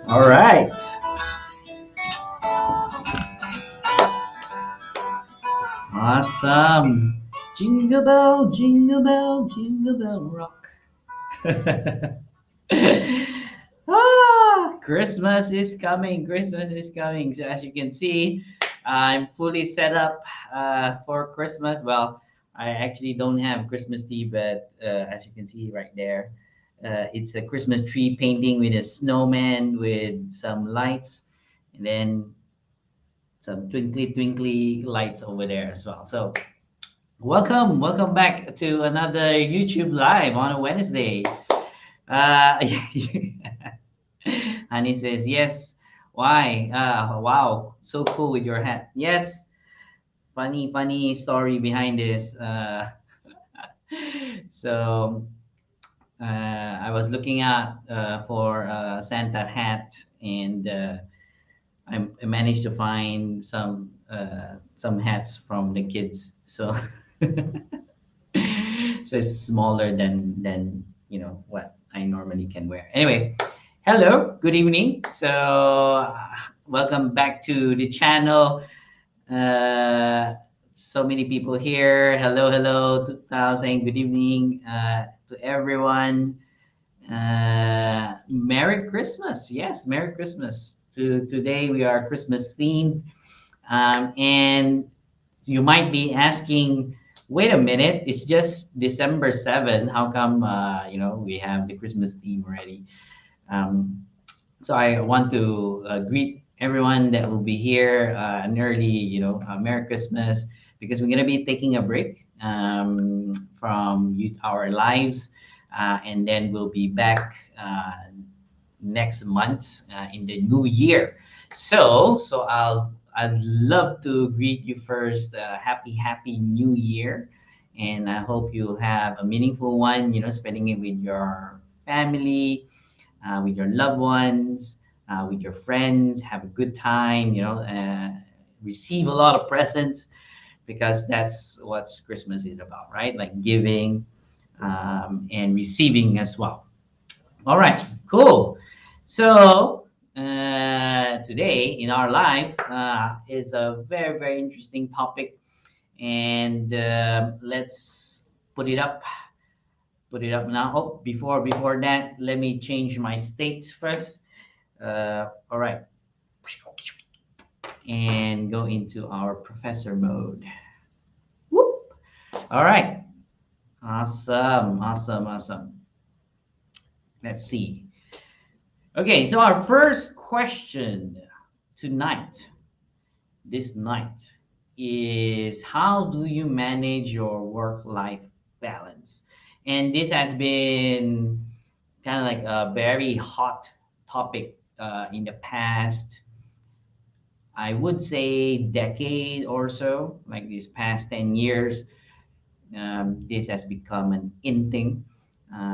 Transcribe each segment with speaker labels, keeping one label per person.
Speaker 1: All right. Awesome. Jingle bell, jingle bell rock. Christmas is coming. Christmas is coming. So as you can see, I'm fully set up for Christmas. Well, I actually don't have Christmas tree, but as you can see right there, it's a Christmas tree painting with a snowman with some lights, and then some twinkly twinkly lights over there as well. So welcome back to another YouTube live on a Wednesday. Uh, Honey says yes. Why? Wow, so cool with your hat. Yes, funny story behind this. So I was looking at for Santa hat, and I managed to find some hats from the kids. So so it's smaller than what I normally can wear. Anyway, hello, good evening. So welcome back to the channel. So many people here. Hello, saying good evening to everyone. Merry Christmas. Yes, Merry Christmas. Today we are Christmas themed. And you might be asking, wait a minute, it's just December 7th. How come, we have the Christmas theme already? Um, so I want to greet everyone that will be here an early, Merry Christmas, because we're going to be taking a break from our lives. And then we'll be back next month in the new year. So I'd love to greet you first. Happy New Year, and I hope you have a meaningful one. Spending it with your family, with your loved ones, with your friends. Have a good time. Receive a lot of presents because that's what Christmas is about, right? Like giving and receiving as well. All right, cool. So today in our life is a very interesting topic, and let's put it up now. Oh, before that, let me change my states first. All right, and go into our professor mode. Whoop. All right, awesome. Let's see. Okay, so our first question tonight, this night, is how do you manage your work life balance? And this has been kind of like a very hot topic in the past, I would say, decade or so, like these past 10 years. This has become an in thing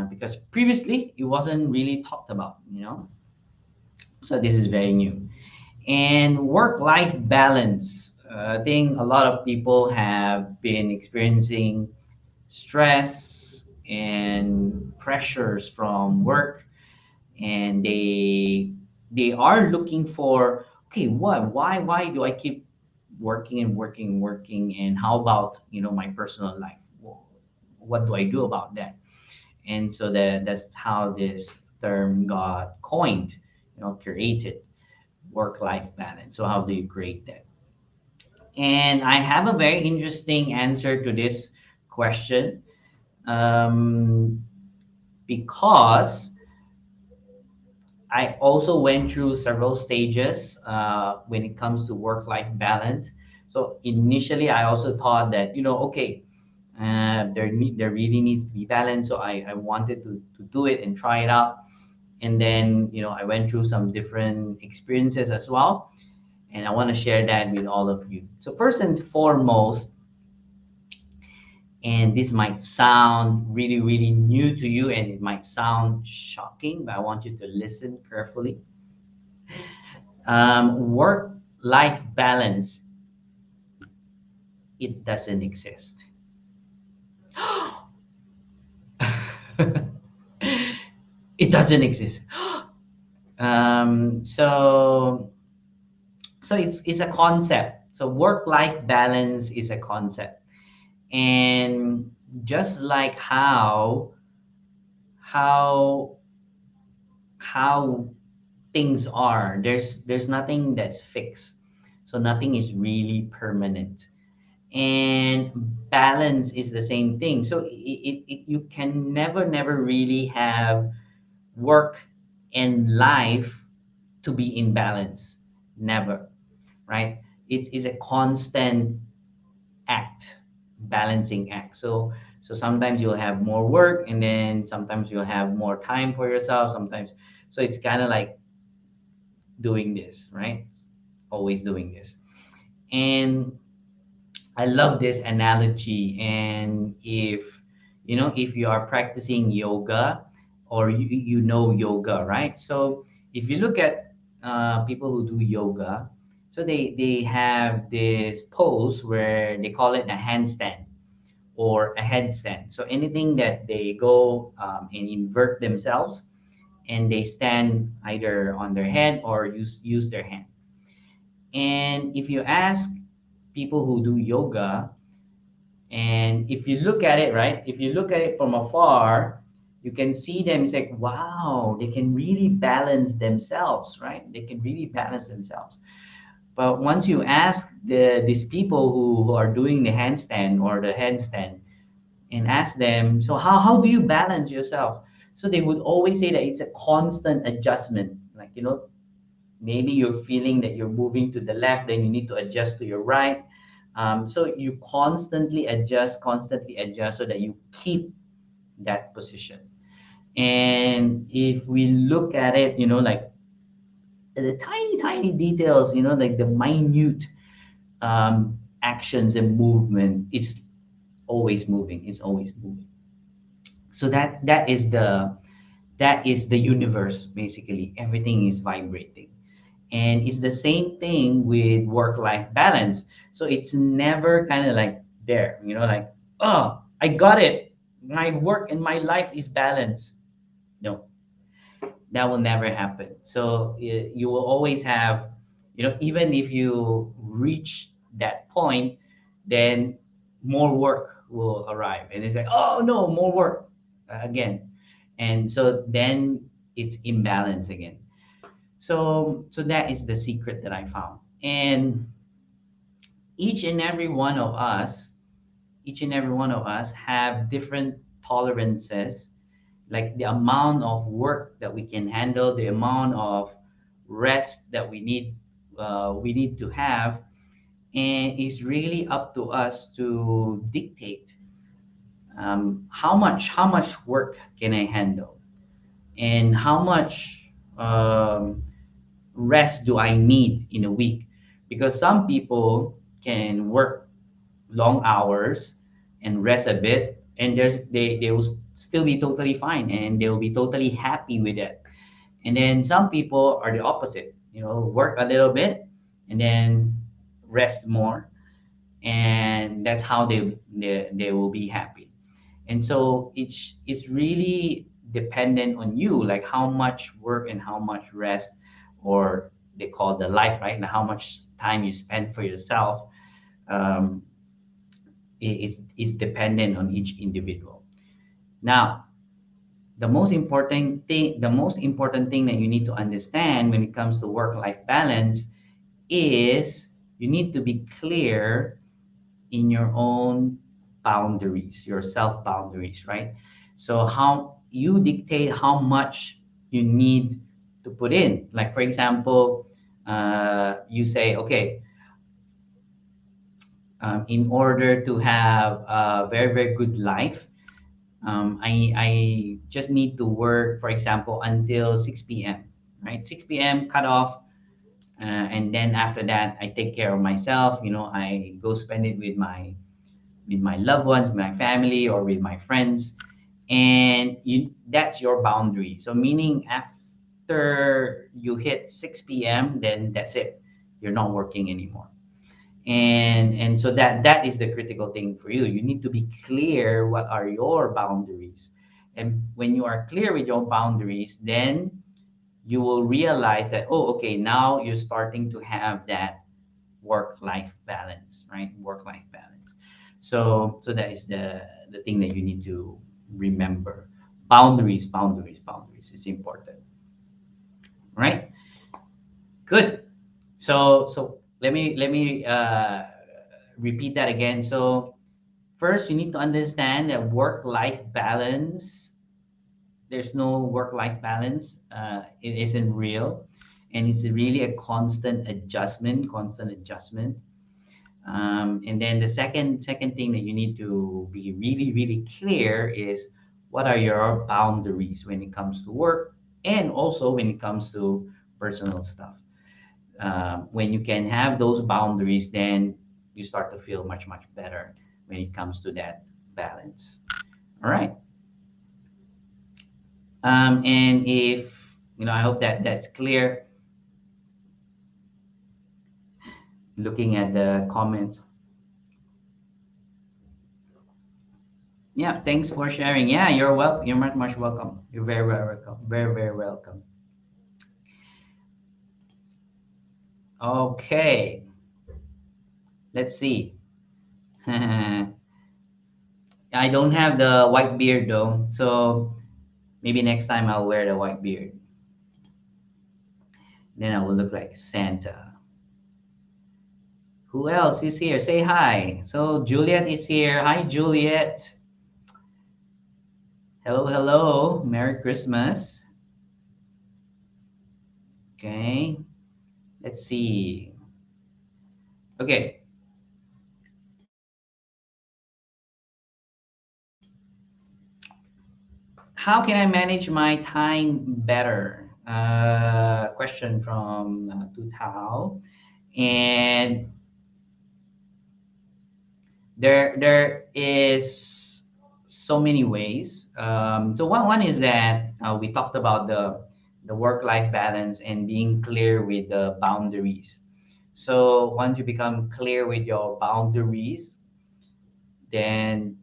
Speaker 1: because previously it wasn't really talked about. So this is very new. And work-life balance. I think a lot of people have been experiencing stress and pressures from work, and they are looking for, okay, why do I keep working and working, and how about my personal life? What do I do about that? And so that's how this term got coined, created, work-life balance. So how do you create that? And I have a very interesting answer to this question, um, because I also went through several stages when it comes to work-life balance. So initially, I also thought that okay, there really needs to be balance. So I wanted to do it and try it out, and then I went through some different experiences as well, and I want to share that with all of you. So first and foremost, and this might sound really new to you, and it might sound shocking, but I want you to listen carefully. Work life balance, it doesn't exist. It doesn't exist. So it's a concept. So work life balance is a concept. And just like how how things are, there's nothing that's fixed. So nothing is really permanent. And balance is the same thing. So you can never really have work and life to be in balance. Never, right? It is a constant act, balancing act. So sometimes you'll have more work, and then sometimes you'll have more time for yourself sometimes. So it's kind of like doing this, right? Always doing this. And I love this analogy. And if you are practicing yoga, or you know yoga, right? So if you look at people who do yoga, so they have this pose where they call it a handstand or a headstand. So anything that they go and invert themselves, and they stand either on their head or use their hand. And if you ask people who do yoga, and if you look at it, right, if you look at it from afar, you can see them. It's like, wow, they can really balance themselves, right? They can really balance themselves. But once you ask these people who are doing the handstand or the headstand, and ask them, so how do you balance yourself? So they would always say that it's a constant adjustment. Like, maybe you're feeling that you're moving to the left, then you need to adjust to your right. So you constantly adjust so that you keep that position. And if we look at it, like the tiny details, like the minute actions and movement, it's always moving. It's always moving. So that is the universe. Basically, everything is vibrating. And it's the same thing with work life balance. So it's never kind of like there, like, oh, I got it, my work and my life is balanced. No, that will never happen. So you will always have, even if you reach that point, then more work will arrive, and it's like, oh no, more work again. And so then it's imbalance again. So that is the secret that I found. And each and every one of us, each and every one of us have different tolerances, like the amount of work that we can handle, the amount of rest that we need to have. And it's really up to us to dictate, how much work can I handle, and how much rest do I need in a week? Because some people can work long hours and rest a bit, and they will still be totally fine, and they will be totally happy with it. And then some people are the opposite, work a little bit and then rest more, and that's how they will be happy. And so it's really dependent on you, like how much work and how much rest, or they call the life, right, and how much time you spend for yourself. um, it's dependent on each individual. Now, the most important thing that you need to understand when it comes to work life balance is you need to be clear in your own boundaries, your self boundaries, right? So how you dictate how much you need to put in. Like, for example, you say, okay, in order to have a very, very good life, I just need to work, for example, until 6 p.m., right? 6 p.m. cut off. And then after that, I take care of myself. I go spend it with my loved ones, my family, or with my friends. And that's your boundary. So meaning after you hit 6 p.m., then that's it. You're not working anymore. And so that is the critical thing for you. You need to be clear what are your boundaries. And when you are clear with your boundaries, then you will realize that, oh, okay, now you're starting to have that work-life balance, right? Work-life balance. So that is the thing that you need to remember. Boundaries, boundaries, boundaries is important, right? Good. So let me repeat that again. So first, you need to understand that work-life balance. There's no work-life balance. It isn't real, and it's really a constant adjustment. Constant adjustment. And then the second thing that you need to be really really clear is what are your boundaries when it comes to work, and also when it comes to personal stuff. When you can have those boundaries, then you start to feel much much better when it comes to that balance. All right. And if I hope that that's clear. Looking at the comments. Yeah, thanks for sharing. Yeah, you're welcome. You're much much welcome. You're very very welcome. Very very welcome. Okay, let's see. I don't have the white beard though, so maybe next time I'll wear the white beard. Then I will look like Santa. Who else is here? Say hi. So Juliet is here. Hi, Juliet. Hello, hello. Merry Christmas. Okay, let's see. Okay, how can I manage my time better? Question from Tutao. And there is so many ways. So one is that we talked about the work life balance and being clear with the boundaries. So once you become clear with your boundaries, then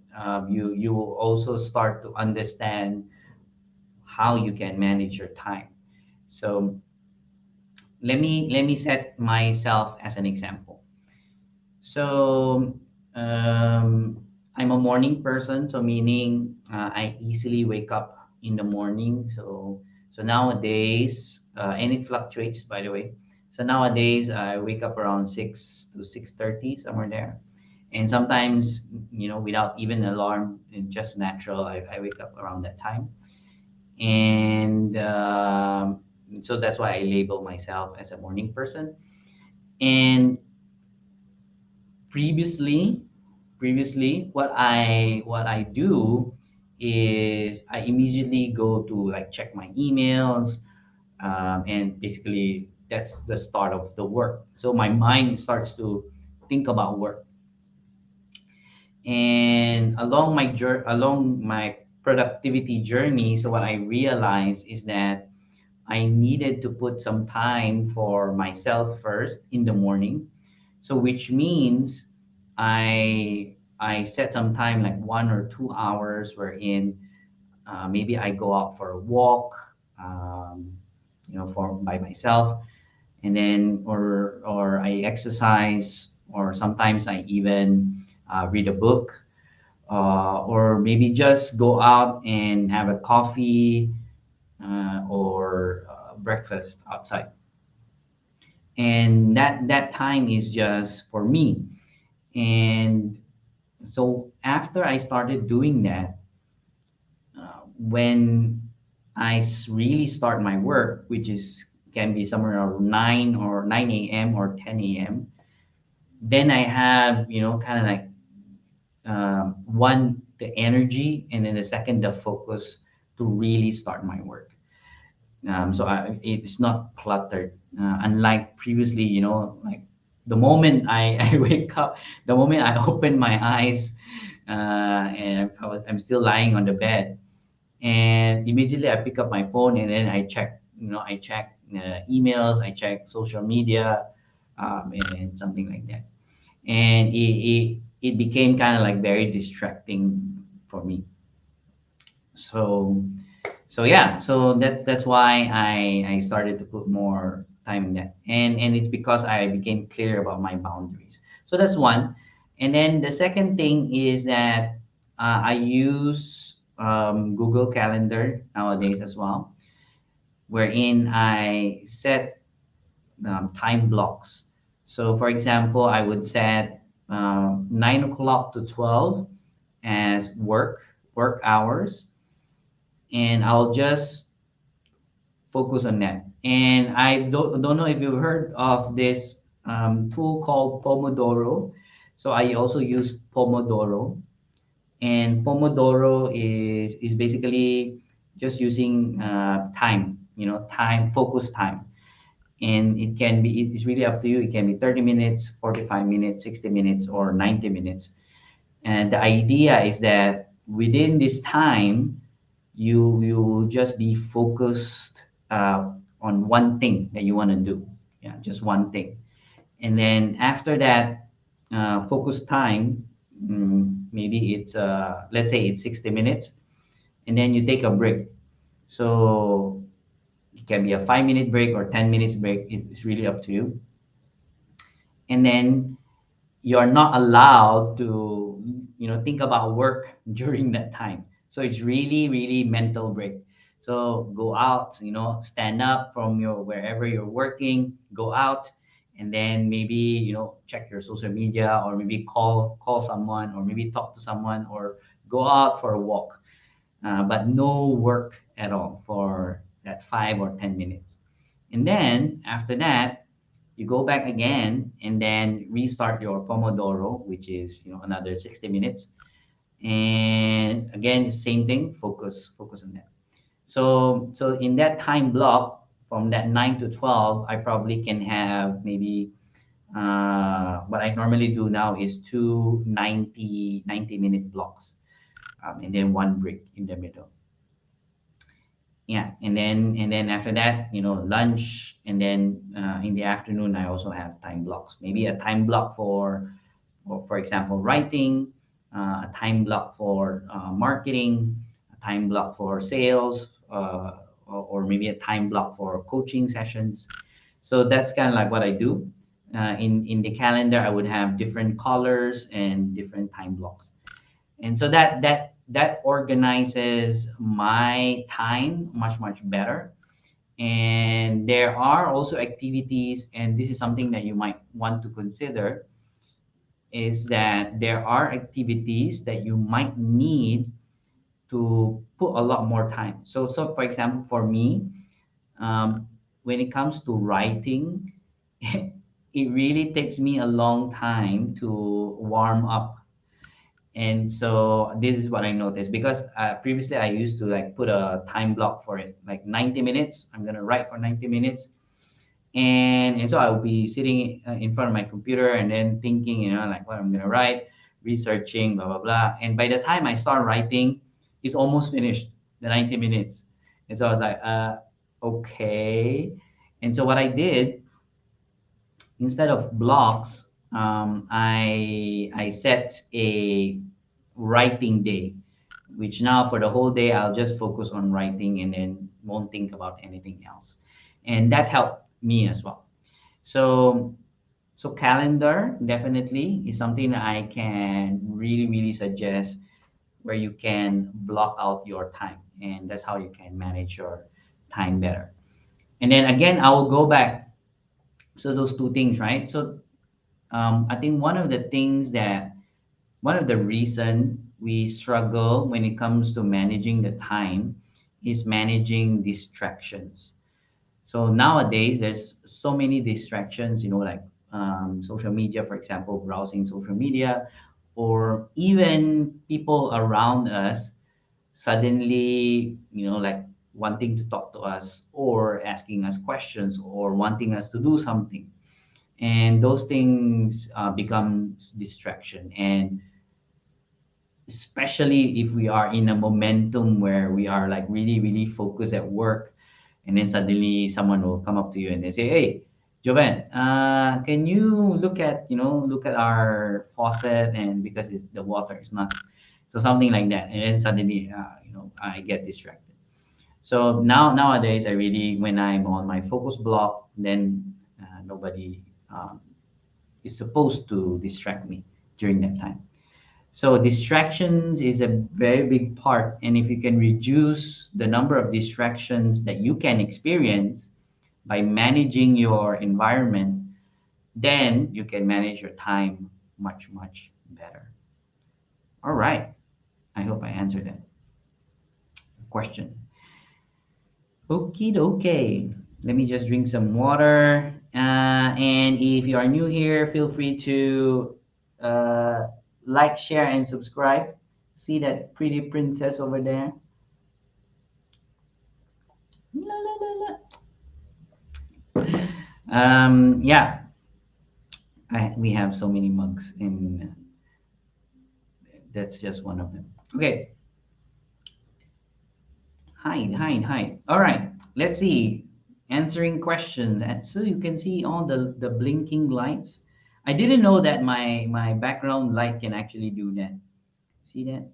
Speaker 1: you will also start to understand how you can manage your time. So let me set myself as an example. So I'm a morning person, so meaning I easily wake up in the morning. So nowadays, and it fluctuates by the way. So nowadays I wake up around 6 to 6:30, somewhere there, and sometimes without even alarm, and just natural, I wake up around that time, and so that's why I label myself as a morning person. And previously previously what I do is I immediately go to like check my emails, and basically that's the start of the work, so my mind starts to think about work. And along my productivity journey, so what I realized is that I needed to put some time for myself first in the morning. So which means I set some time like 1 or 2 hours wherein maybe I go out for a walk, for by myself, and then or I exercise, or sometimes I even read a book, or maybe just go out and have a coffee, or breakfast outside. And that time is just for me. And so after I started doing that, when really start my work, which is can be somewhere around 9 a.m. or 10 a.m., then I have kind of like, one, the energy, and then the second, the focus to really start my work. It's not cluttered, unlike previously, like the moment I wake up, the moment I open my eyes, and I'm still lying on the bed, and immediately I pick up my phone, and then I check emails, I check social media, and something like that. And it became kind of like very distracting for me. So So yeah, so that's why I started to put more time in that, and it's because I became clear about my boundaries. So that's one. And then the second thing is that I use Google Calendar nowadays as well, wherein I set time blocks. So for example, I would set 9 o'clock to 12 as work hours, and I'll just focus on that. And I don't know if you've heard of this tool called Pomodoro. So I also use Pomodoro. And Pomodoro is basically just using time, time, focus time. And it's really up to you. It can be 30 minutes, 45 minutes, 60 minutes, or 90 minutes. And the idea is that within this time, you just be focused on one thing that you want to do. Yeah, just one thing. And then after that focus time, maybe it's let's say it's 60 minutes, and then you take a break. So it can be a 5 minute break or 10 minutes break. It's really up to you. And then you're not allowed to think about work during that time. So it's really mental break. So go out, stand up from your wherever you're working, go out, and then maybe check your social media, or maybe call someone, or maybe talk to someone, or go out for a walk, but no work at all for that 5 or 10 minutes. And then after that, you go back again and then restart your Pomodoro, which is another 60 minutes. And again, the same thing, focus on that. So in that time block, from that 9 to 12, I probably can have maybe what I normally do now is two 90 minute blocks, and then one break in the middle. Yeah, and then after that, lunch, and then in the afternoon I also have time blocks, maybe a time block for example, writing, a time block for marketing, a time block for sales, or maybe a time block for coaching sessions. So that's kind of like what I do. In the calendar, I would have different colors and different time blocks, and so that organizes my time much better. And there are also activities, and this is something that you might want to consider, is that there are activities that you might need to put a lot more time. So for example, for me, when it comes to writing, it really takes me a long time to warm up. And so this is what I noticed, because previously I used to like put a time block for it, like 90 minutes. I'm gonna write for 90 minutes, and so I'll be sitting in front of my computer and then thinking, like what I'm gonna write, researching, blah blah blah. And by the time I start writing, it's almost finished, the 90 minutes. And so I was like, okay. And so what I did, instead of blocks, I set a writing day, which now for the whole day I'll just focus on writing and then won't think about anything else, and that helped me as well. So so calendar definitely is something that I can really suggest, where you can block out your time, and that's how you can manage your time better. And then again, I will go back. So those two things, right? So I think one of the reason we struggle when it comes to managing the time is managing distractions. So nowadays there's so many distractions, like social media, for example, browsing social media, or even people around us suddenly, like wanting to talk to us, or asking us questions, or wanting us to do something. And those things become distraction. And especially if we are in a momentum where we are like really focused at work, and then suddenly someone will come up to you and they say, hey, Jovan, can you look at our faucet, and because the water is not, so something like that. And then suddenly I get distracted. So nowadays, I really, when I'm on my focus block, then nobody is supposed to distract me during that time. So distractions is a very big part, and if you can reduce the number of distractions that you can experience by managing your environment, then you can manage your time much better. All right. I hope I answered that question. Okay, okay. Let me just drink some water. And if you are new here, feel free to uh, like, share, and subscribe. See that pretty princess over there? La, la, la, la. Yeah, we have so many mugs, and that's just one of them. Okay, hide. All right, let's see. Answering questions, and so you can see all the blinking lights. I didn't know that my background light can actually do that. See that?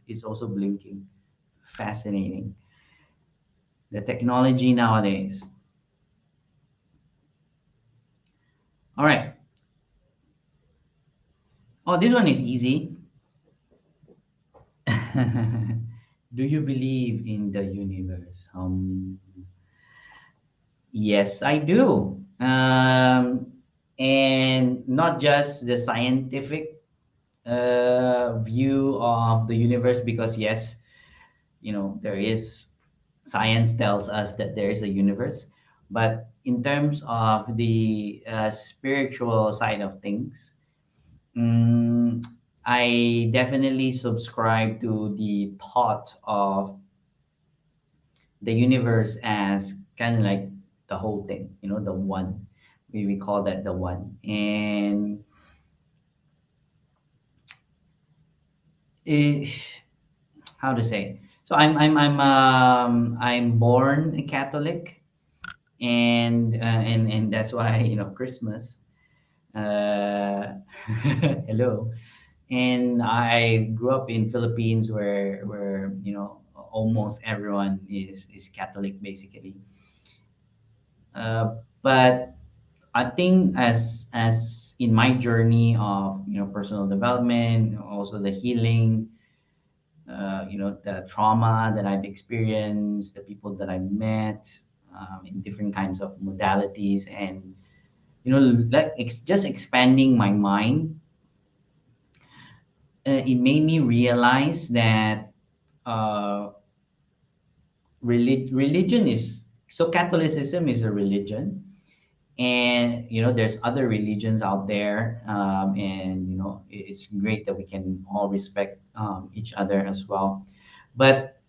Speaker 1: It's also blinking. Fascinating. The technology nowadays. All right. Oh, this one is easy. Do you believe in the universe? Yes, I do. And not just the scientific view of the universe, because yes, there is, science tells us that there is a universe, but in terms of the spiritual side of things, mm, I definitely subscribe to the thought of the universe as kind of like the whole thing, the one. We call that the one. And eh, how to say? So I'm born a Catholic, and that's why Christmas. Hello. And I grew up in Philippines, where almost everyone is Catholic basically. But I think as in my journey of personal development, also the healing, the trauma that I've experienced, the people that I've met in different kinds of modalities, and like just expanding my mind, it made me realize that uh, religion is, so Catholicism is a religion, and there's other religions out there, and it's great that we can all respect each other as well, but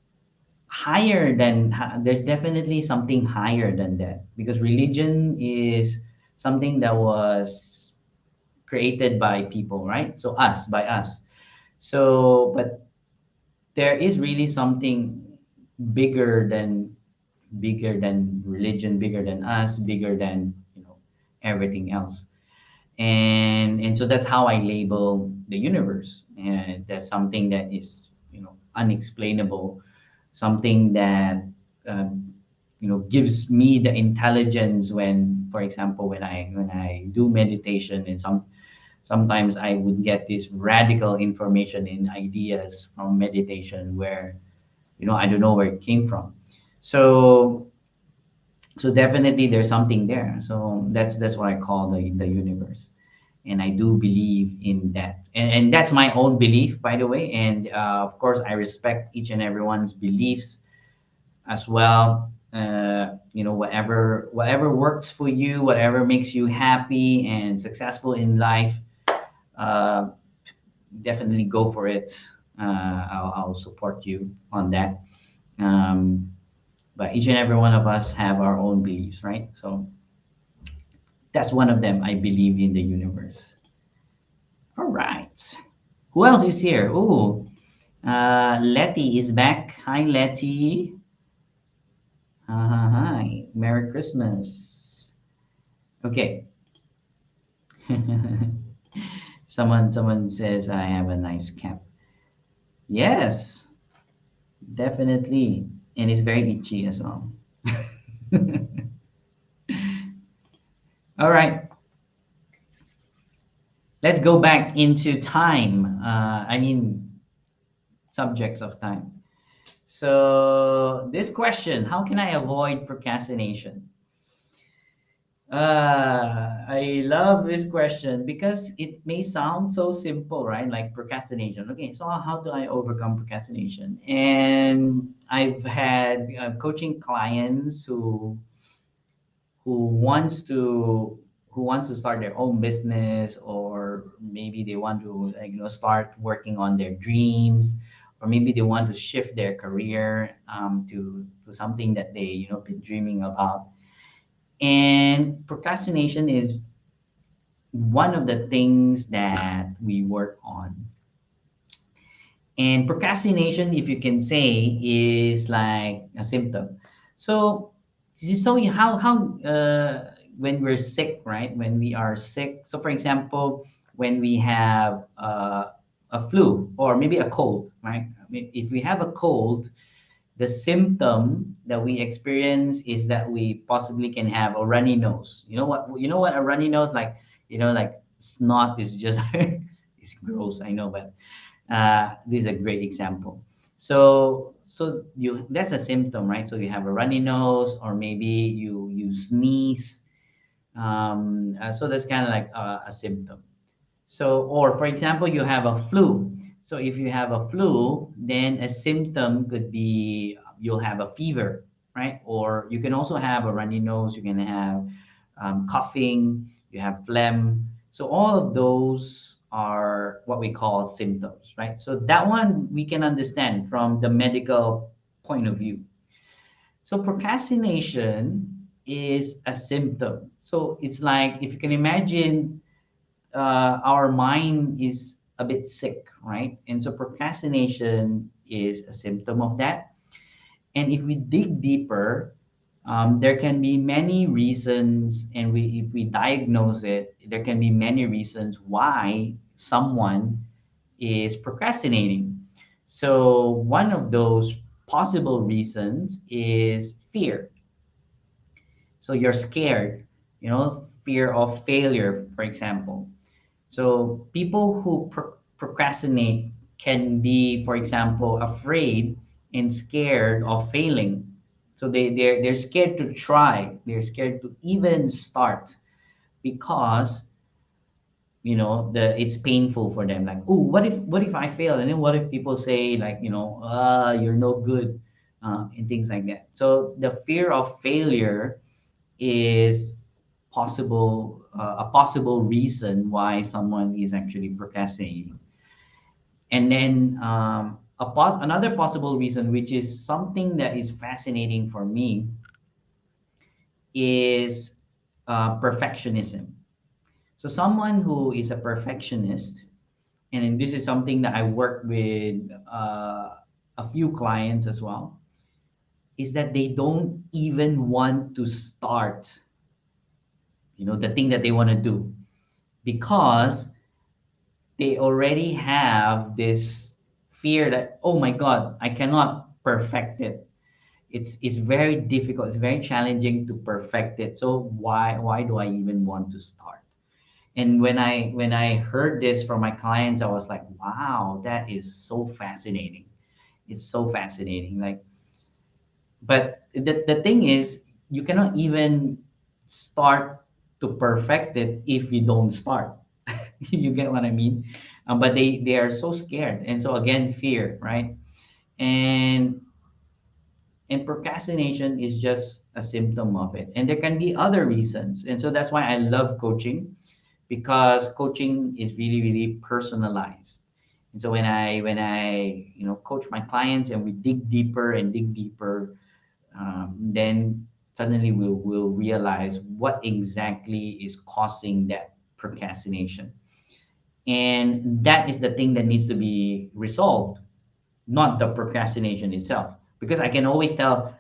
Speaker 1: there's definitely something higher than that, because religion is something that was created by people, right? So us, by us. So but there is really something bigger than religion, bigger than us, bigger than everything else. And so that's how I label the universe, and that's something that is unexplainable, something that uh, gives me the intelligence when, for example, when I do meditation, and sometimes I would get this radical information and ideas from meditation where I don't know where it came from. So so definitely there's something there. So that's what I call the universe, and I do believe in that. And that's my own belief, by the way. And of course, I respect each and everyone's beliefs as well. Whatever works for you, whatever makes you happy and successful in life, uh, definitely go for it. I'll support you on that. Um, but each and every one of us have our own beliefs, right? So that's one of them. I believe in the universe. All right. Who else is here? Oh, Letty is back. Hi, Letty. Hi. Merry Christmas. Okay. Someone says I have a nice cap. Yes, definitely. and it's very itchy as well. All right, let's go back into time. I mean, subjects of time. So, this question, how can I avoid procrastination? I love this question because it may sound so simple, right? Like procrastination. Okay, so how do I overcome procrastination? And I've had coaching clients who wants to who wants to start their own business, or maybe they want to, like, start working on their dreams, or maybe they want to shift their career to something that they been dreaming about. And procrastination is one of the things that we work on. And procrastination, if you can say, is like a symptom. So, how when we're sick, right? When we are sick. So, for example, when we have a flu or maybe a cold, right? I mean, if we have a cold, the symptom that we experience is that we possibly can have a runny nose. You know what a runny nose, like, like snot is just it's gross, I know, but this is a great example. So you that's a symptom, right? So you have a runny nose, or maybe you sneeze. So that's kind of like a symptom. So, or for example, you have a flu. So if you have a flu, then a symptom could be you'll have a fever, right? Or you can also have a runny nose. You can have coughing. You have phlegm. So all of those are what we call symptoms, right? So that one we can understand from the medical point of view. So procrastination is a symptom. So it's like, if you can imagine, our mind is a bit sick, right? And so procrastination is a symptom of that. And if we dig deeper, there can be many reasons, and if we diagnose it, there can be many reasons why someone is procrastinating. So one of those possible reasons is fear. So you're scared, fear of failure, for example. So people who procrastinate can be, for example, afraid and scared of failing. So they're scared to try. They're scared to even start because it's painful for them. Like, oh, what if I fail? And then what if people say, like, you're no good, and things like that. So the fear of failure is a possible reason why someone is actually procrastinating. And then another possible reason, which is something that is fascinating for me, is perfectionism. So someone who is a perfectionist, and then this is something that I work with a few clients as well, is that they don't even want to start, the thing that they want to do, because they already have this fear that, oh my god, I cannot perfect it. It's very difficult, it's very challenging to perfect it, so why do I even want to start? And when I heard this from my clients, I was like, wow, that is so fascinating. It's so fascinating. Like, but the thing is, you cannot even start to perfect it if you don't start. You get what I mean? But they are so scared, and so again, fear, right? And procrastination is just a symptom of it, and there can be other reasons. And so that's why I love coaching, because coaching is really, really personalized. And so when I coach my clients, and we dig deeper and dig deeper, then suddenly we'll realize what exactly is causing that procrastination. And that is the thing that needs to be resolved, not the procrastination itself. Because I can always tell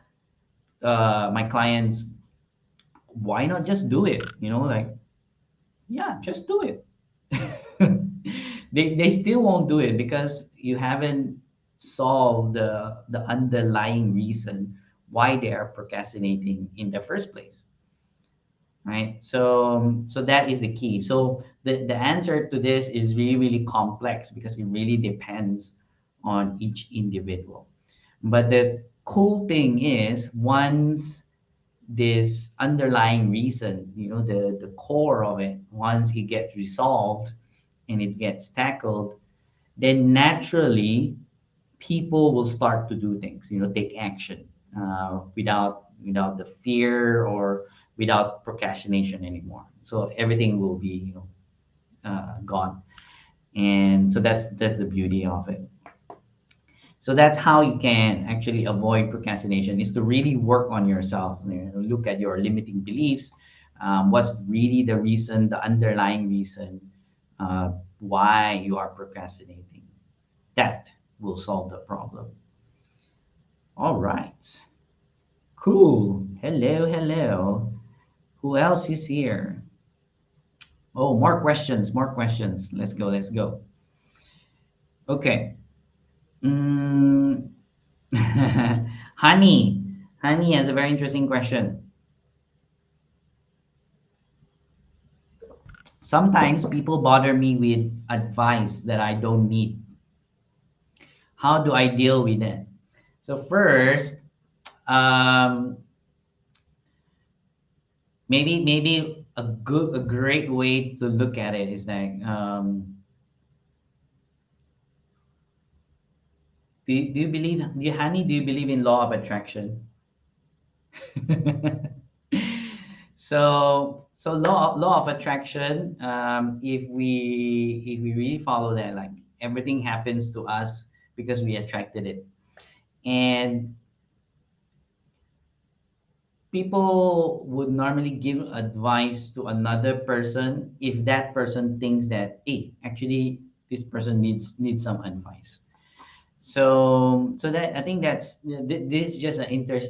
Speaker 1: my clients, why not just do it? Like, yeah, just do it. They still won't do it because you haven't. solve the underlying reason why they are procrastinating in the first place, right? So that is the key. So the answer to this is really, really complex because it really depends on each individual. But the cool thing is, once this underlying reason, the core of it, once it gets resolved and it gets tackled, then naturally people will start to do things, take action, without the fear or without procrastination anymore. So everything will be, gone. And so that's the beauty of it. So that's how you can actually avoid procrastination, is to really work on yourself. Look at your limiting beliefs. What's really the reason, the underlying reason, why you are procrastinating? That will solve the problem. All right. Cool. Hello, hello. Who else is here? Oh, more questions, more questions. Let's go, let's go. Okay. Mm. Honey. Honey has a very interesting question. Sometimes people bother me with advice that I don't need. How do I deal with it? So first, um, maybe a great way to look at it is like, do you believe, Honey, do you believe in law of attraction? So law of attraction, if we really follow that, like, everything happens to us because we attracted it. And people would normally give advice to another person if that person thinks that, hey, actually this person needs some advice. So that, I think that's, this is just an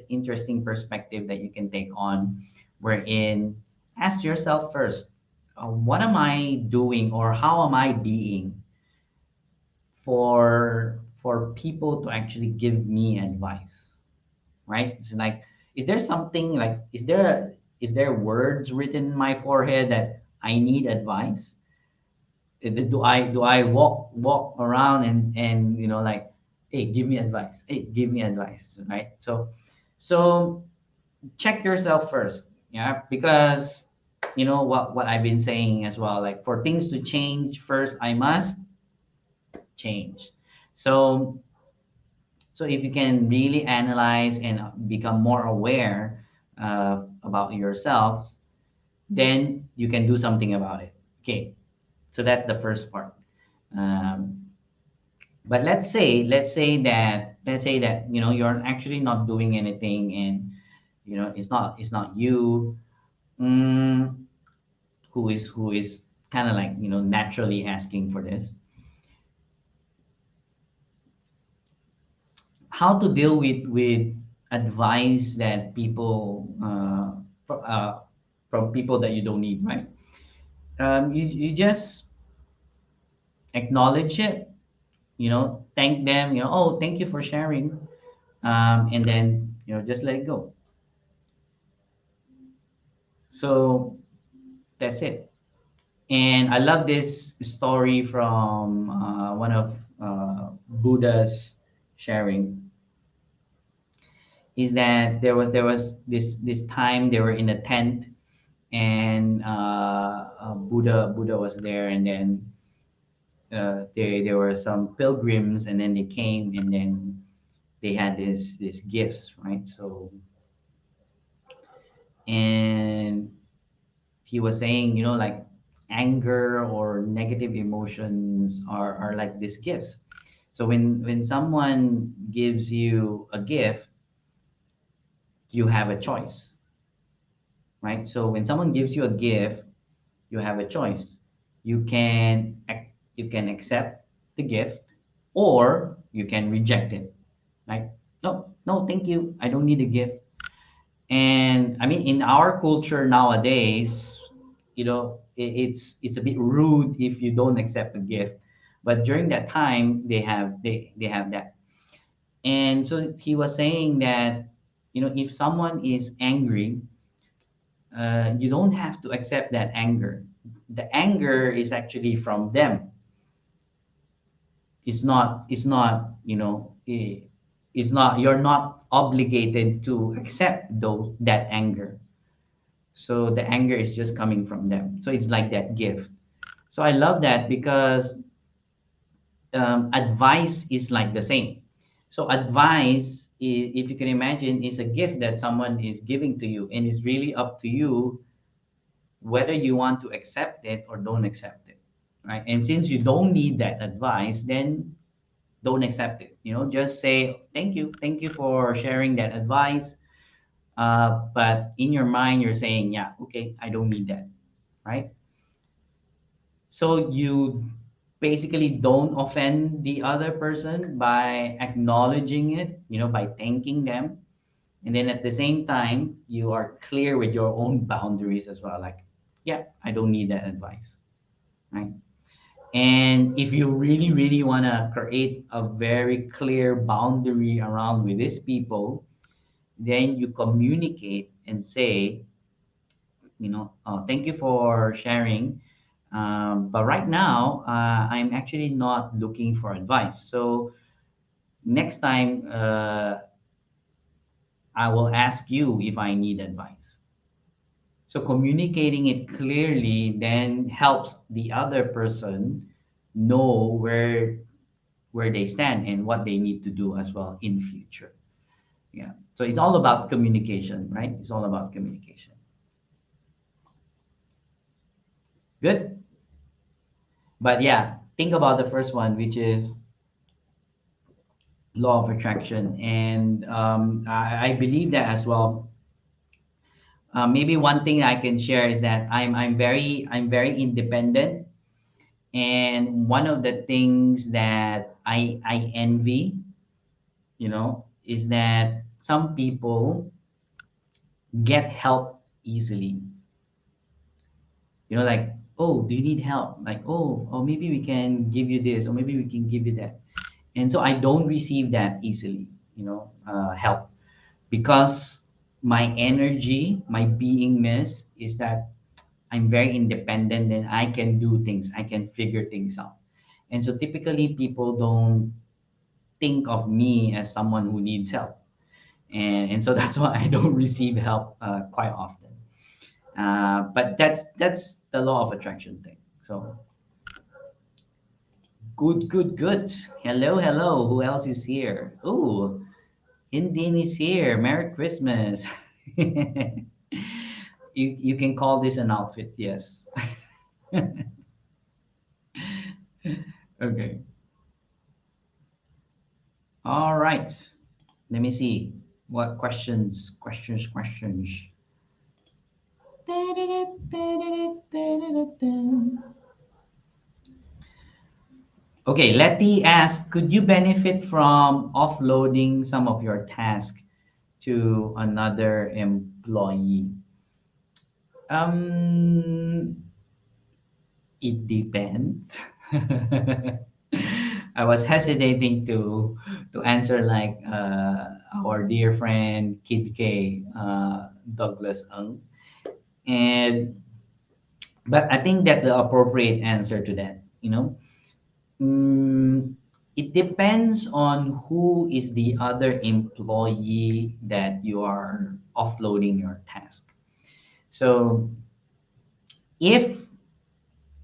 Speaker 1: interesting perspective that you can take on, wherein, ask yourself first, what am I doing, or how am I being for people to actually give me advice, right? It's like, is there something, like, is there words written in my forehead that I need advice? Do I walk around and, like, hey, give me advice, hey, give me advice, right? So check yourself first. Yeah, because what I've been saying as well, like, for things to change, first I must change. So so if you can really analyze and become more aware about yourself, then you can do something about it. Okay, so that's the first part. um, but let's say that you're actually not doing anything, and it's not you, mm, who is kind of like, naturally asking for this. How to deal with advice that people, from people that you don't need, right? You just acknowledge it, thank them, oh, thank you for sharing, and then, just let it go. So that's it. And I love this story from, one of, Buddha's sharing, is that there was this time they were in a tent, and Buddha was there, and then, there were some pilgrims, and then they came, and then they had these gifts, right? So, and he was saying, like, anger or negative emotions are like these gifts. So when someone gives you a gift, you have a choice, right? So when someone gives you a gift, you have a choice. You can accept the gift, or you can reject it. Like, no, no, thank you, I don't need a gift. And I mean, in our culture nowadays, it's a bit rude if you don't accept a gift. But during that time, they have that. And so he was saying that, if someone is angry, you don't have to accept that anger. The anger is actually from them. It's not it's not, you're not obligated to accept that anger. So the anger is just coming from them, so it's like that gift. So I love that because advice is like the same. So advice, if you can imagine, is a gift that someone is giving to you, and it's really up to you whether you want to accept it or don't accept it, right? And since you don't need that advice, then don't accept it. Just say thank you for sharing that advice. But in your mind, you're saying, yeah, okay, I don't need that, right? So you basically don't offend the other person by acknowledging it, by thanking them. And then at the same time, you are clear with your own boundaries as well. Like, yeah, I don't need that advice, right? And if you really, really want to create a very clear boundary around with these people, then you communicate and say, thank you for sharing. But right now, I'm actually not looking for advice. So next time, I will ask you if I need advice. So communicating it clearly then helps the other person know where they stand and what they need to do as well in future. Yeah. So it's all about communication, right? It's all about communication. Good. But yeah, think about the first one, which is law of attraction, and I believe that as well. Maybe one thing I can share is that I'm very independent, and one of the things that I envy, is that some people get help easily. Like, oh, do you need help? Like, oh, maybe we can give you this, or maybe we can give you that. And so I don't receive that easily, help, because my energy, my beingness is that I'm very independent and I can do things, I can figure things out. And so typically people don't think of me as someone who needs help. And so that's why I don't receive help quite often. But that's the law of attraction thing. So good, good, good. Hello, hello. Who else is here? Ooh, Indin is here. Merry Christmas. You can call this an outfit, yes. Okay. All right. Let me see. What questions. Okay, Letty asks, could you benefit from offloading some of your task to another employee? Um, it depends. I was hesitating to answer like our dear friend Kid K, Douglas Ng, and but I think that's the appropriate answer to that. Mm, it depends on who is the other employee that you are offloading your task. So if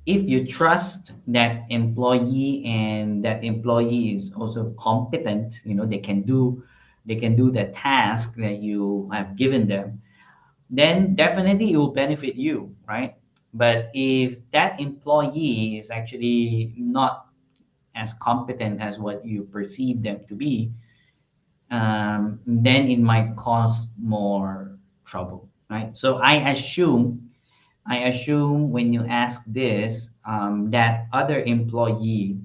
Speaker 1: if you trust that employee and that employee is also competent, they can do the task that you have given them, then definitely it will benefit you, right? But if that employee is actually not as competent as what you perceive them to be, then it might cause more trouble, right? So I assume when you ask this, that other employee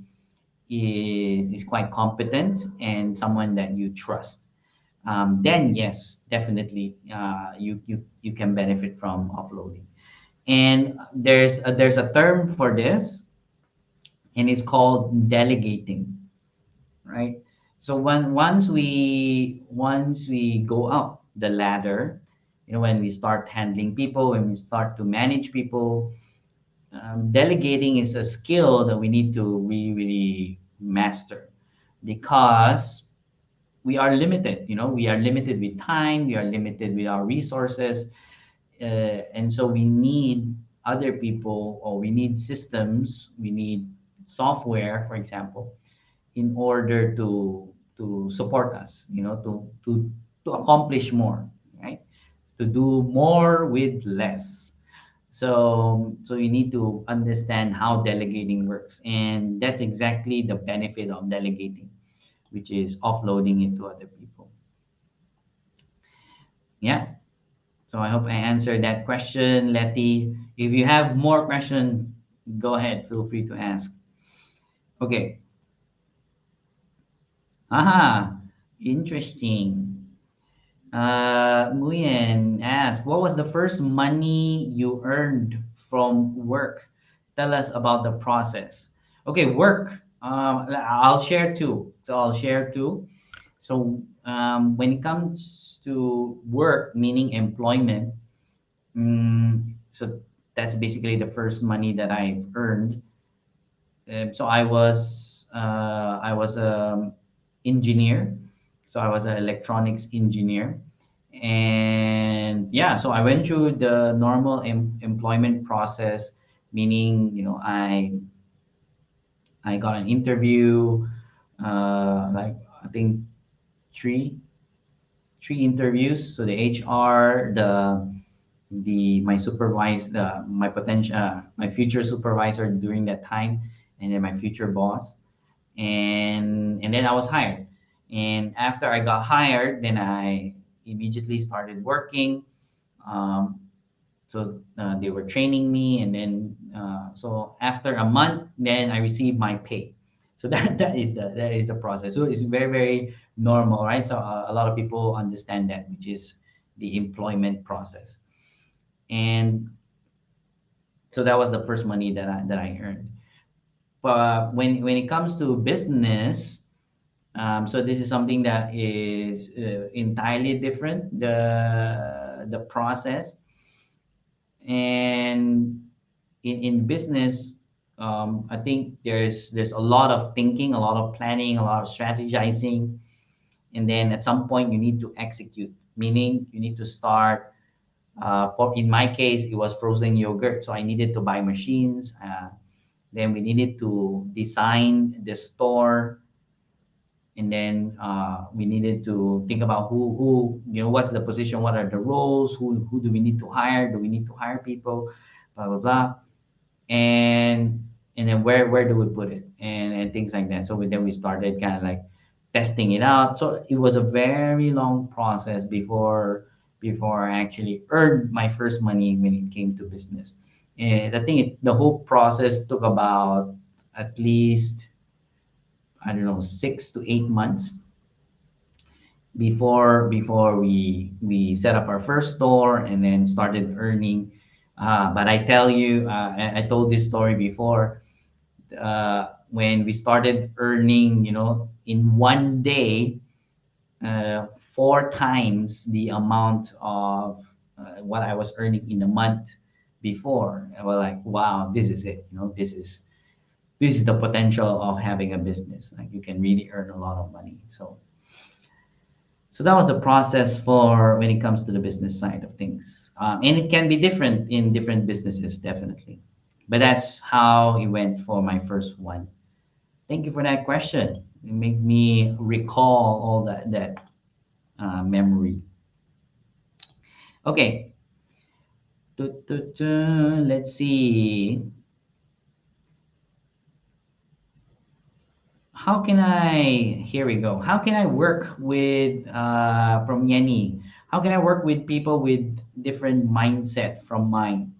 Speaker 1: is quite competent and someone that you trust. Then yes, definitely, you can benefit from offloading. And there's a term for this, and it's called delegating, right? So once we go up the ladder, when we start handling people, when we start to manage people, delegating is a skill that we need to really, really master, because we are limited. We are limited with time, we are limited with our resources, and so we need other people, or we need systems, we need software, for example, in order to support us, to accomplish more, right? To do more with less. So you need to understand how delegating works, and that's exactly the benefit of delegating, which is offloading it to other people. Yeah. So I hope I answered that question, Letty. If you have more questions, go ahead. Feel free to ask. Okay. Aha. Interesting. Nguyen asked, what was the first money you earned from work? Tell us about the process. Okay, work. I'll share two. So when it comes to work, meaning employment, so that's basically the first money that I've earned. So I was a engineer. So I was an electronics engineer, and yeah, so I went through the normal employment process, meaning I got an interview, like I think three three interviews. So the HR, the my supervisor, my potential, my future supervisor during that time, and then my future boss, and then I was hired. And after I got hired, then I immediately started working. Um, so they were training me, and then so after a month, then I received my pay. So that is the process. So it's very, very normal, right? So a lot of people understand that, which is the employment process. And so that was the first money that I earned. But when it comes to business, so this is something that is entirely different. The process, and in business, I think there's a lot of thinking, a lot of planning, a lot of strategizing, and then at some point you need to execute. Meaning you need to start. For in my case, it was frozen yogurt, so I needed to buy machines. Then we needed to design the store, and then we needed to think about who what's the position, what are the roles, who do we need to hire, do we need to hire people, blah blah blah, and then where do we put it, and things like that. So then we started kind of like testing it out. So it was a very long process before I actually earned my first money when it came to business. And I think the whole process took about at least, I don't know, 6 to 8 months before we set up our first store and then started earning. But I tell you, I told this story before. When we started earning, in one day, 4 times the amount of what I was earning in a month before. I was like, wow, this is it. This is the potential of having a business. Like, you can really earn a lot of money. So that was the process for when it comes to the business side of things. And it can be different in different businesses, definitely. But that's how it went for my first one. Thank you for that question. It made me recall all that memory. Okay. Let's see. How can I? Here we go. How can I work with from Yenny? How can I work with people with different mindset from mine?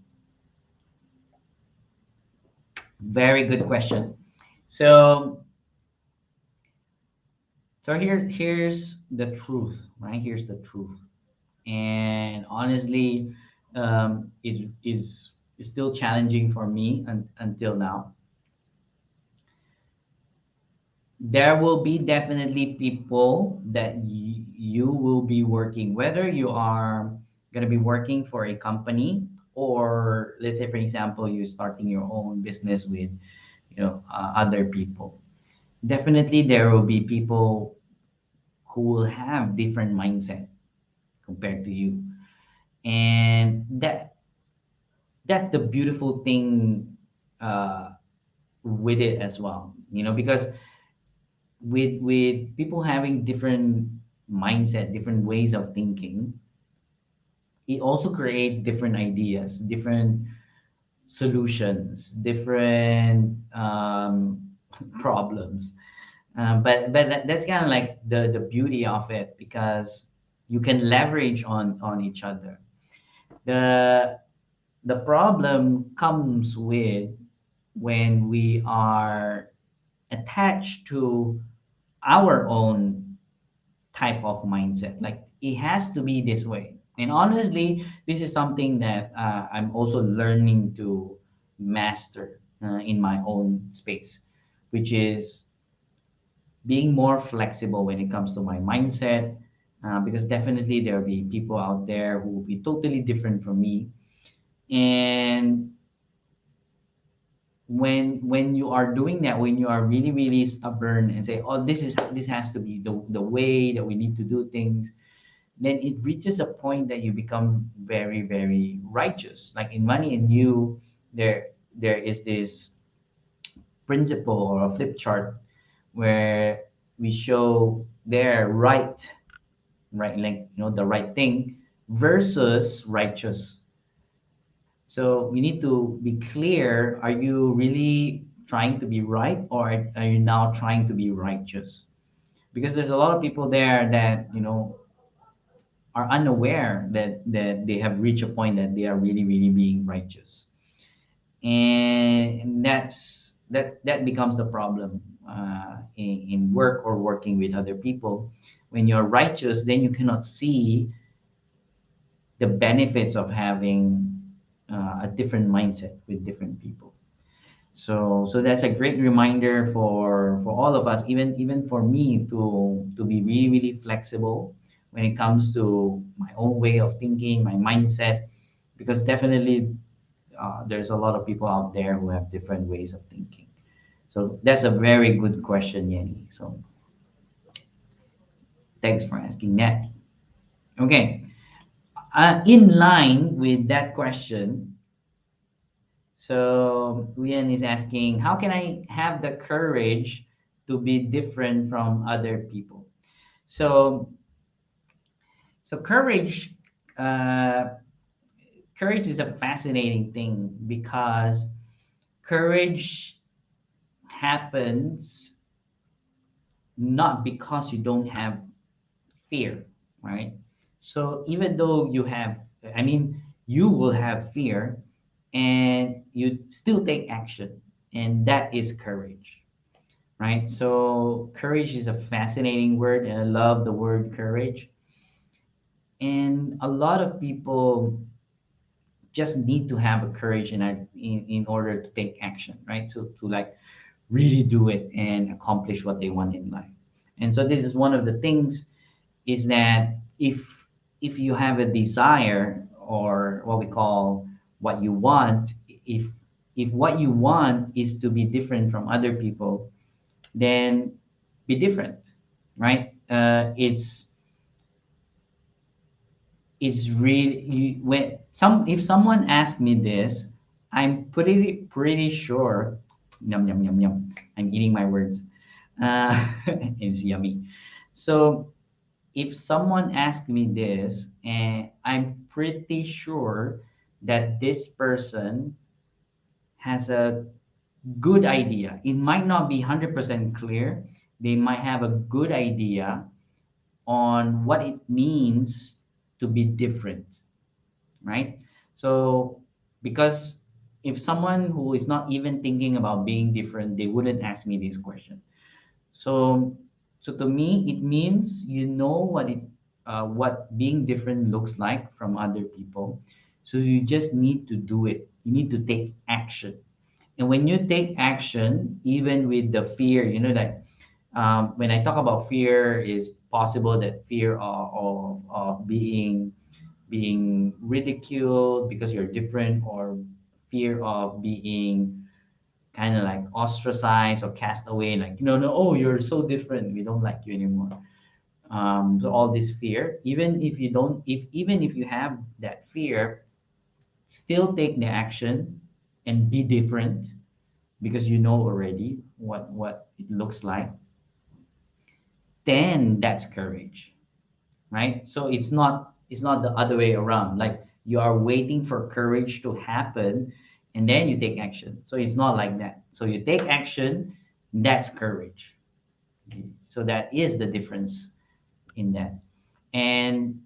Speaker 1: Very good question. So, here's the truth, right? Here's the truth, and honestly, is still challenging for me until now. there will be definitely people that you will be working, whether you are going to be working for a company, or let's say for example you're starting your own business with other people. Definitely there will be people who will have different mindset compared to you, and that's the beautiful thing uh, with it as well, because with people having different mindset, different ways of thinking, it also creates different ideas, different solutions, different problems. But that's kind of like the beauty of it, because you can leverage on each other. The the problem comes with when we are attached to our own type of mindset. Like it has to be this way. And honestly, this is something that I'm also learning to master in my own space, which is being more flexible when it comes to my mindset. Because definitely there will be people out there who will be totally different from me. And when you are doing that, when you are really really stubborn and say, oh, this has to be the way that we need to do things, then it reaches a point that you become very very righteous. Like in Money and You, there is this principle or a flip chart where we show their right, like the right thing versus righteous. So we need to be clear, are you really trying to be right, or are you now trying to be righteous? Because there's a lot of people there that are unaware that they have reached a point that they are really really being righteous, and that becomes the problem in work or working with other people. When you're righteous, then you cannot see the benefits of having a different mindset with different people. So that's a great reminder for all of us, even for me, to be really really flexible when it comes to my own way of thinking, my mindset, because definitely there's a lot of people out there who have different ways of thinking. So that's a very good question, Yenny. So thanks for asking that. Okay, in line with that question, so Rian is asking, how can I have the courage to be different from other people? So, so uh, courage is a fascinating thing, because courage happens not because you don't have fear, right? So even though I mean, you will have fear, and you still take action, and that is courage, right? So courage is a fascinating word, and I love the word courage. And a lot of people just need to have a courage in order to take action, right? So to like really do it and accomplish what they want in life. And so this is one of the things, is that if you have a desire, or what we call what you want, if what you want is to be different from other people, then be different, right? It's really when some if someone asks me this, I'm pretty sure. Yum yum yum yum. I'm eating my words. It's yummy. So if someone asks me this, and I'm pretty sure that this person has a good idea. It might not be 100% clear. They might have a good idea on what it means to be different, right? So, because if someone who is not even thinking about being different, they wouldn't ask me this question. So, so to me, it means what being different looks like from other people. So you just need to do it. You need to take action. And when you take action, even with the fear, when I talk about fear, is possible that fear of being ridiculed because you're different, or fear of being kind of like ostracized or cast away, like, no, no, oh, you're so different, we don't like you anymore. So all this fear, even if you don't, if even if you have that fear, still take the action and be different, because you know already what it looks like. Then that's courage, right? So it's not the other way around, like you are waiting for courage to happen and then you take action. So it's not like that. So you take action, that's courage. So that is the difference in that. And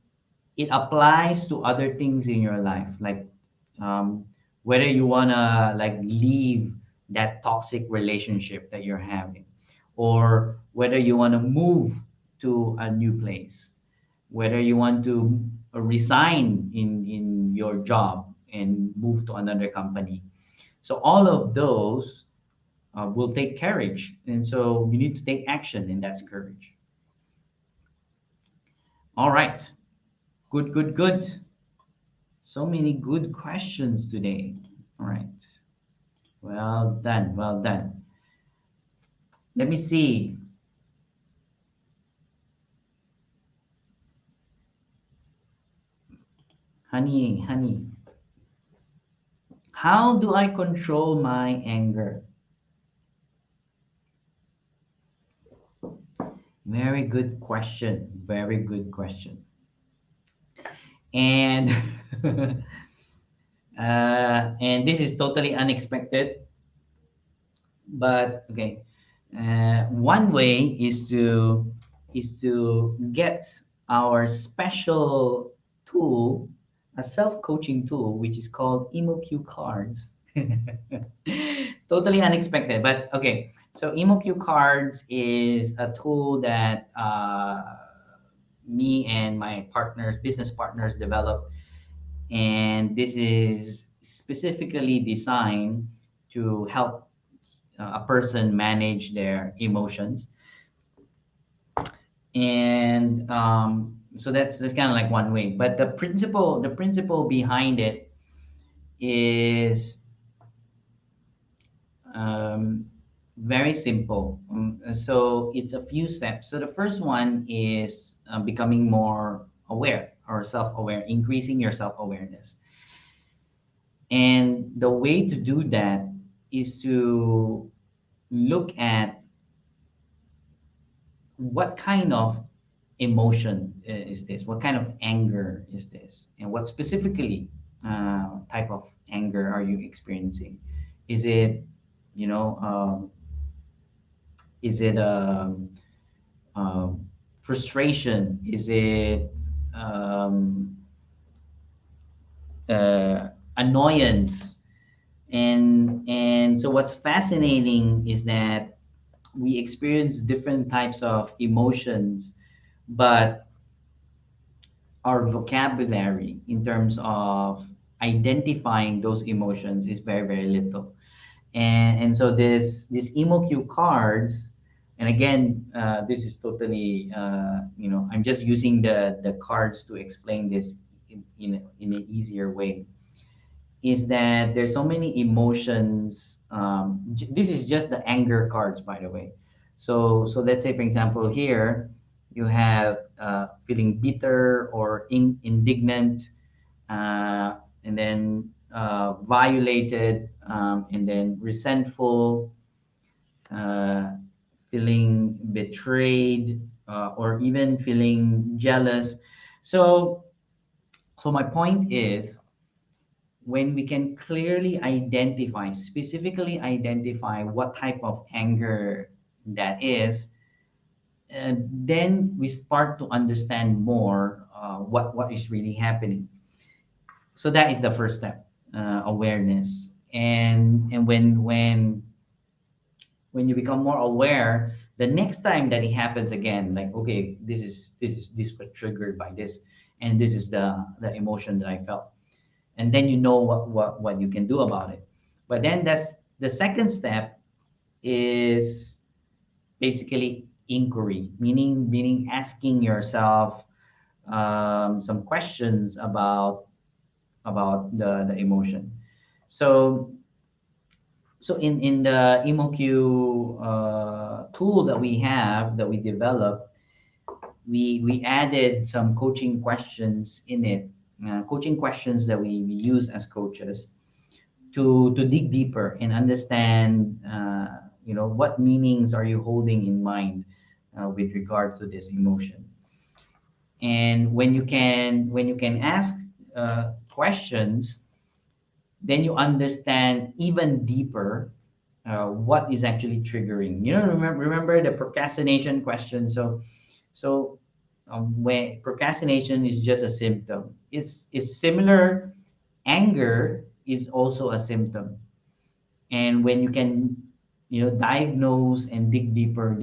Speaker 1: it applies to other things in your life, like um, whether you want to like leave that toxic relationship that you're having, or whether you want to move to a new place, whether you want to resign in your job and move to another company. So all of those will take courage, and so you need to take action, and that's courage. All right, good, good, good. So many good questions today. All right, well done, well done. Let me see. Honey, how do I control my anger? Very good question. Very good question. And and this is totally unexpected, but okay. One way is to get our special tool, a self-coaching tool, which is called EmoQ cards. Totally unexpected, but okay. So EmoQ cards is a tool that me and my partners, business partners, developed, and this is specifically designed to help a person manage their emotions. And so that's kind of like one way, but the principle behind it is um, very simple. So it's a few steps. So the first one is becoming more aware or self-aware, increasing your self-awareness. And the way to do that is to look at what kind of emotion is this, what kind of anger is this, and what specifically type of anger are you experiencing. Is it, you know, is it frustration? Is it um, annoyance? And so what's fascinating is that we experience different types of emotions, but our vocabulary in terms of identifying those emotions is very, very little. And so this EmoQ cards, and again, this is totally, I'm just using the cards to explain this in an easier way. Is that there's so many emotions. This is just the anger cards, by the way. So let's say, for example, here you have feeling bitter or indignant, and then violated, and then resentful, uh, feeling betrayed, or even feeling jealous. So, so my point is, when we can clearly identify, specifically identify what type of anger that is, then we start to understand more what is really happening. So that is the first step, awareness. And when you become more aware, the next time that it happens again, like, okay, this was triggered by this, and this is the emotion that I felt, and then you know what you can do about it. But then that's the second step, is basically inquiry, meaning asking yourself some questions about the emotion. So in the EmoQ tool that we have that we developed, we added some coaching questions in it, coaching questions that we use as coaches to dig deeper and understand, what meanings are you holding in mind with regard to this emotion. And when you can ask questions, then you understand even deeper what is actually triggering. Remember the procrastination question. So when procrastination is just a symptom, it's similar. Anger is also a symptom, and when you can, diagnose and dig deeper,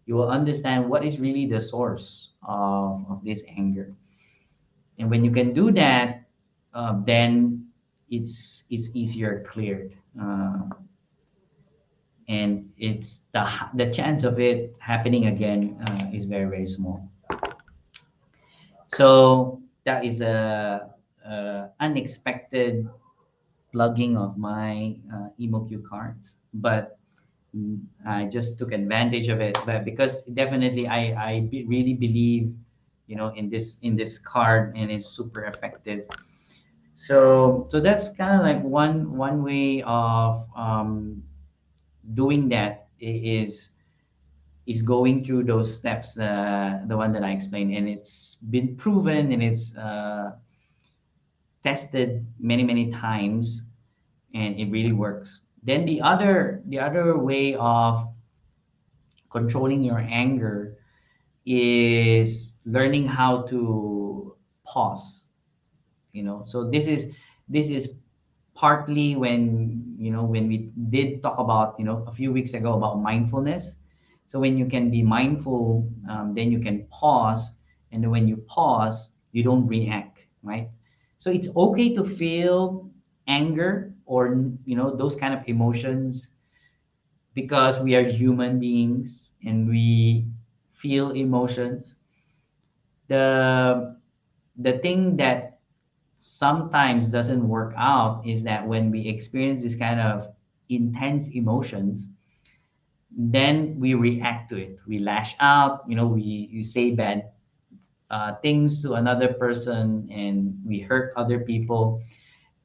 Speaker 1: you will understand what is really the source of this anger. And when you can do that, then it's easier cleared, and it's the chance of it happening again is very, very small. So that is a unexpected plugging of my EmoQ cards, but I just took advantage of it. But because definitely really believe, in this card, and it's super effective. So that's kind of like one way of doing that is going through those steps, the one that I explained, and it's been proven, and it's tested many, many times, and it really works. Then the other way of controlling your anger is learning how to pause. So this is partly when we did talk about, a few weeks ago, about mindfulness. So when you can be mindful, then you can pause, and then when you pause, you don't react, right? So it's okay to feel anger, or those kind of emotions, because we are human beings and we feel emotions. The the thing that sometimes doesn't work out is that when we experience this kind of intense emotions, then we react to it. We lash out, we say bad things to another person, and we hurt other people.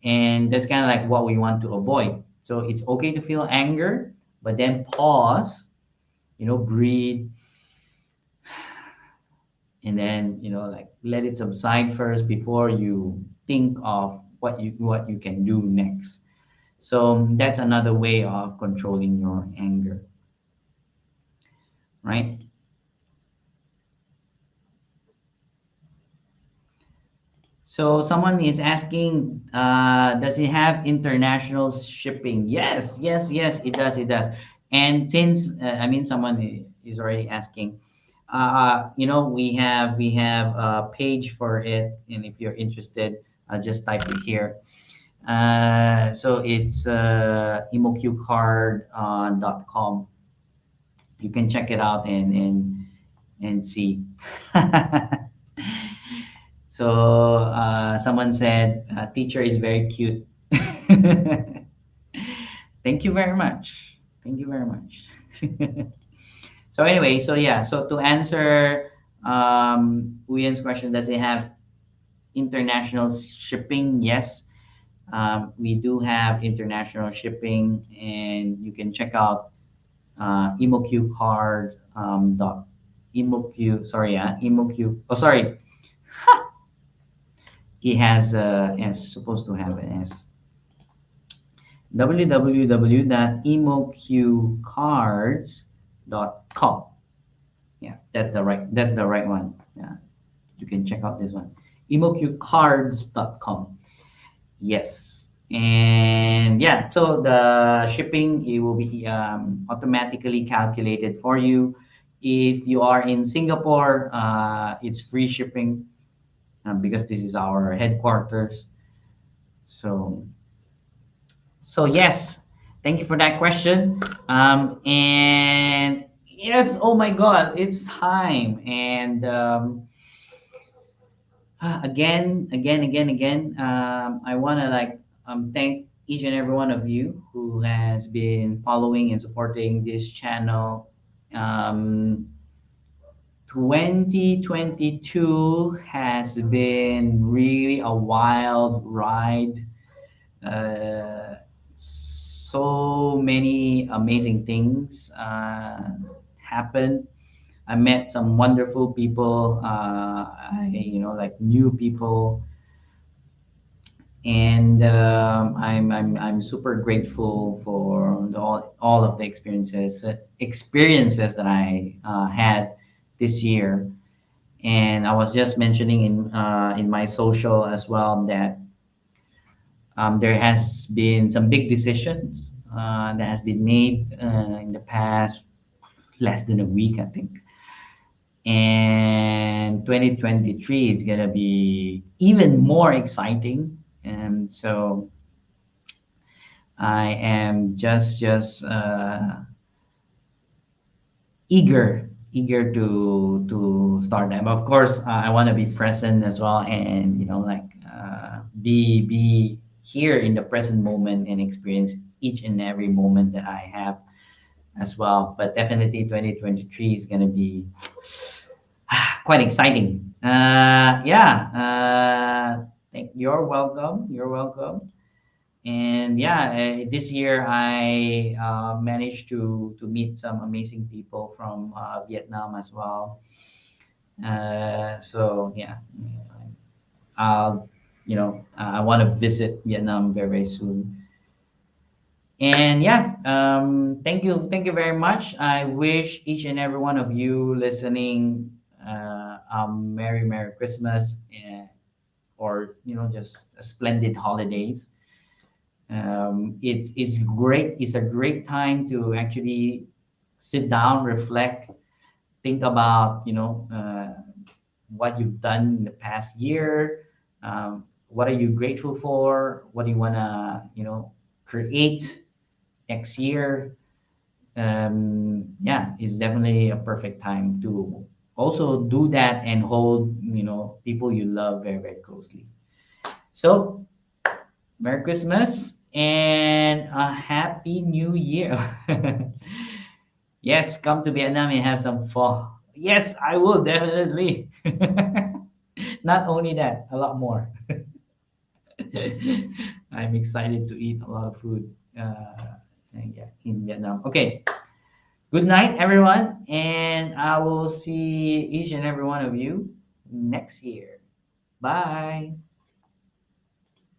Speaker 1: And that's kind of like what we want to avoid. So it's okay to feel anger, but then pause, breathe, and then, like, let it subside first before you think of what you can do next. So that's another way of controlling your anger, right? So someone is asking, does it have international shipping? Yes, yes, yes, it does, it does. And since someone is already asking, we have a page for it, and if you're interested, just type it here. So it's emoqcard.com. You can check it out and see. So someone said, teacher is very cute. Thank you very much. Thank you very much. So anyway, so yeah, so to answer Uyen's question, does it have international shipping? Yes, we do have international shipping, and you can check out EmoQ card dot EmoQ. Sorry, EmoQ. Oh, sorry, it has S, supposed to have an S. www.emoqcards.com. Yeah, that's the right one. Yeah, you can check out this one. emoqcards.com. Yes. And yeah, so the shipping, it will be automatically calculated for you. If you are in Singapore, it's free shipping, because this is our headquarters. So yes, thank you for that question. And Yes, oh my God, it's time. And again, I want to like thank each and every one of you who has been following and supporting this channel. Um, 2022 has been really a wild ride. So many amazing things happened. I met some wonderful people. Like new people, and I'm super grateful for all of the experiences that I had this year. And I was just mentioning in my social as well that there has been some big decisions that has been made in the past less than a week, I think. And 2023 is gonna be even more exciting. And so I am just eager to start them. Of course, I want to be present as well, and be here in the present moment and experience each and every moment that I have as well. But definitely, 2023 is gonna be quite exciting. Yeah. You're welcome. You're welcome. And yeah, this year I managed to meet some amazing people from Vietnam as well. So yeah, I want to visit Vietnam very very soon. And yeah, thank you very much. I wish each and every one of you listening Merry Christmas, or just a splendid holidays. It's great. It's a great time to actually sit down, reflect, think about what you've done in the past year. What are you grateful for? What do you wanna create next year? Yeah, it's definitely a perfect time to also do that and hold people you love very very closely. So Merry Christmas and a Happy New Year. Yes, come to Vietnam and have some pho. Yes, I will definitely. Not only that, a lot more. I'm excited to eat a lot of food yeah, in Vietnam. Okay, good night, everyone, and I will see each and every one of you next year. Bye.